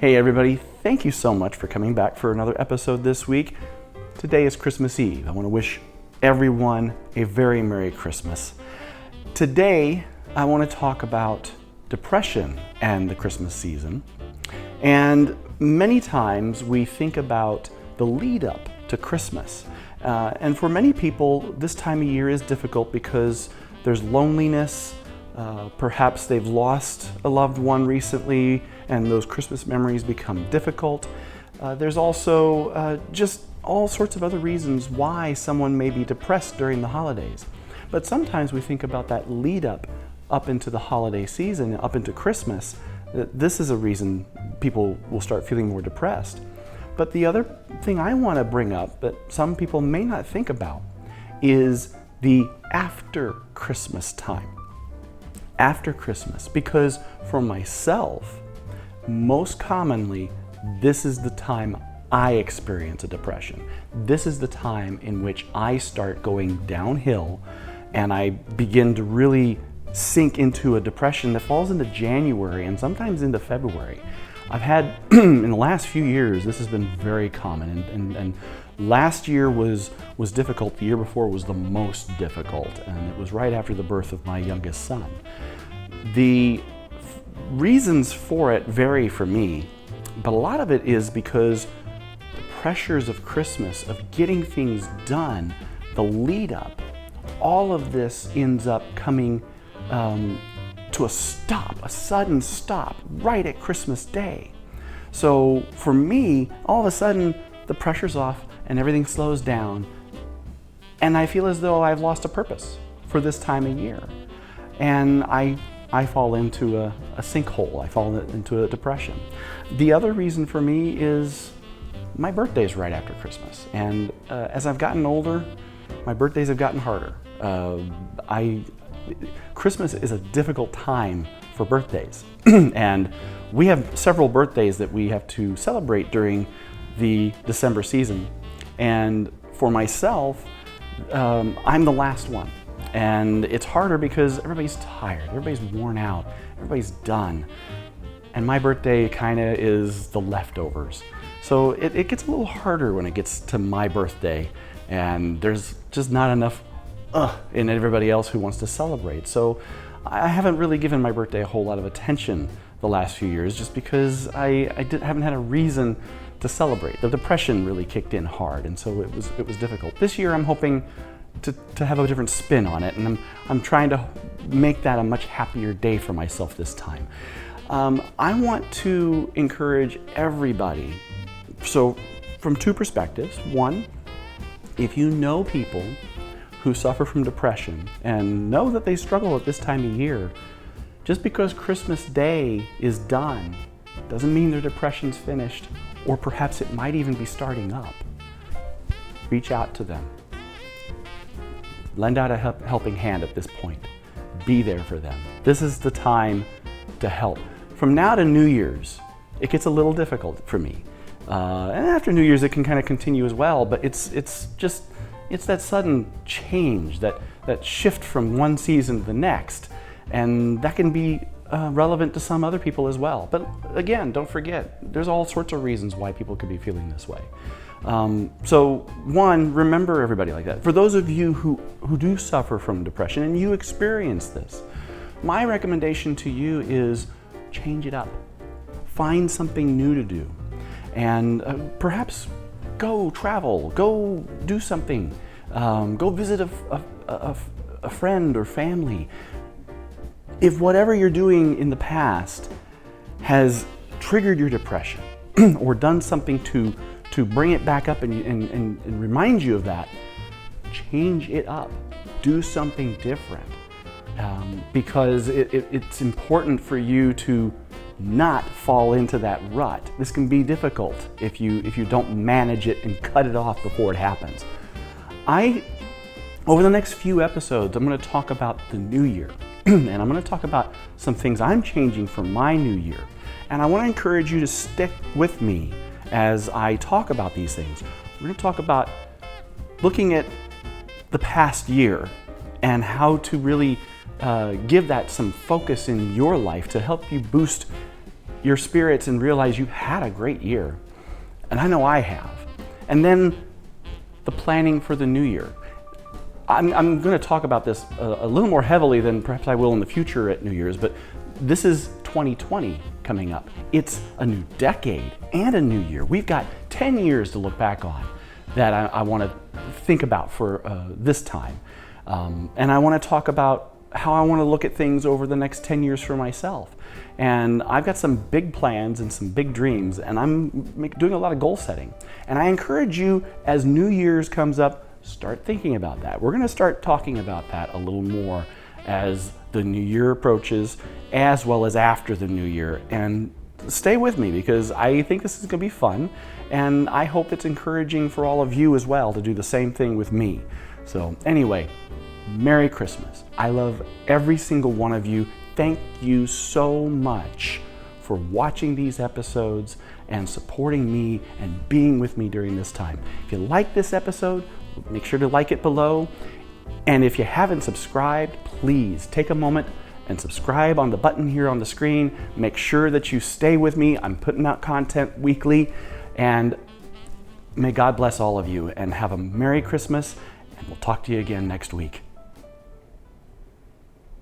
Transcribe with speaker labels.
Speaker 1: Hey everybody, thank you so much for coming back for another episode this week. Today is Christmas Eve. I want to wish everyone a very Merry Christmas. Today, I want to talk about depression and the Christmas season. And many times we think about the lead up to Christmas. And for many people, this time of year is difficult because there's loneliness. Perhaps they've lost a loved one recently and those Christmas memories become difficult. There's also just all sorts of other reasons why someone may be depressed during the holidays. But sometimes we think about that lead up into the holiday season, up into Christmas. This is a reason people will start feeling more depressed. But the other thing I want to bring up that some people may not think about is the after Christmas time. After Christmas, because for myself, most commonly, this is the time I experience a depression. This is the time in which I start going downhill and I begin to really sink into a depression that falls into January and sometimes into February. I've had, in the last few years, this has been very common, and last year was difficult. The year before was the most difficult, and it was right after the birth of my youngest son. The reasons for it vary for me, but a lot of it is because the pressures of Christmas, of getting things done, the lead up, all of this ends up coming to a stop, a sudden stop, right at Christmas Day. So for me, all of a sudden, the pressure's off and everything slows down, and I feel as though I've lost a purpose for this time of year. And I fall into a sinkhole, I fall into a depression. The other reason for me is my birthday's right after Christmas. And as I've gotten older, my birthdays have gotten harder. Christmas is a difficult time for birthdays. And we have several birthdays that we have to celebrate during the December season. And for myself, I'm the last one. And it's harder because everybody's tired, everybody's worn out, everybody's done. And my birthday kind of is the leftovers. So it gets a little harder when it gets to my birthday, and there's just not enough in everybody else who wants to celebrate. So I haven't really given my birthday a whole lot of attention the last few years just because I haven't had a reason to celebrate. The depression really kicked in hard, and so it was difficult. This year I'm hoping to have a different spin on it, and I'm trying to make that a much happier day for myself this time. I want to encourage everybody, so from two perspectives. One, if you know people who suffer from depression and know that they struggle at this time of year, just because Christmas Day is done doesn't mean their depression's finished, or perhaps it might even be starting up. Reach out to them. Lend out a helping hand at this point. Be there for them. This is the time to help. From now to New Year's, it gets a little difficult for me. And after New Year's, it can kind of continue as well, but it's that sudden change, that shift from one season to the next. And that can be relevant to some other people as well. But again, don't forget, there's all sorts of reasons why people could be feeling this way. So one, remember everybody like that. For those of you who do suffer from depression and you experience this, my recommendation to you is change it up. Find something new to do. And perhaps go travel, go do something, go visit a friend or family. If whatever you're doing in the past has triggered your depression or done something to bring it back up and remind you of that, change it up. Do something different. Because it's important for you to not fall into that rut. This can be difficult if you don't manage it and cut it off before it happens. Over the next few episodes, I'm going to talk about the new year. And I'm going to talk about some things I'm changing for my new year. And I want to encourage you to stick with me as I talk about these things. We're going to talk about looking at the past year and how to really give that some focus in your life to help you boost your spirits and realize you had a great year. And I know I have. And then the planning for the new year. I'm going to talk about this a little more heavily than perhaps I will in the future at New Year's, but this is 2020 coming up. It's a new decade and a new year. We've got 10 years to look back on that I want to think about for this time. And I want to talk about how I want to look at things over the next 10 years for myself. And I've got some big plans and some big dreams, and I'm doing a lot of goal setting. And I encourage you, as New Year's comes up, start thinking about that. We're going to start talking about that a little more as the new year approaches, as well as after the new year. And stay with me, because I think this is going to be fun, and I hope it's encouraging for all of you as well to do the same thing with me. So anyway, Merry Christmas. I love every single one of you. Thank you so much for watching these episodes and supporting me and being with me during this time. If you like this episode, make sure to like it below. And if you haven't subscribed, please take a moment and subscribe on the button here on the screen. Make sure that you stay with me. I'm putting out content weekly. And may God bless all of you, and have a Merry Christmas, and we'll talk to you again next week.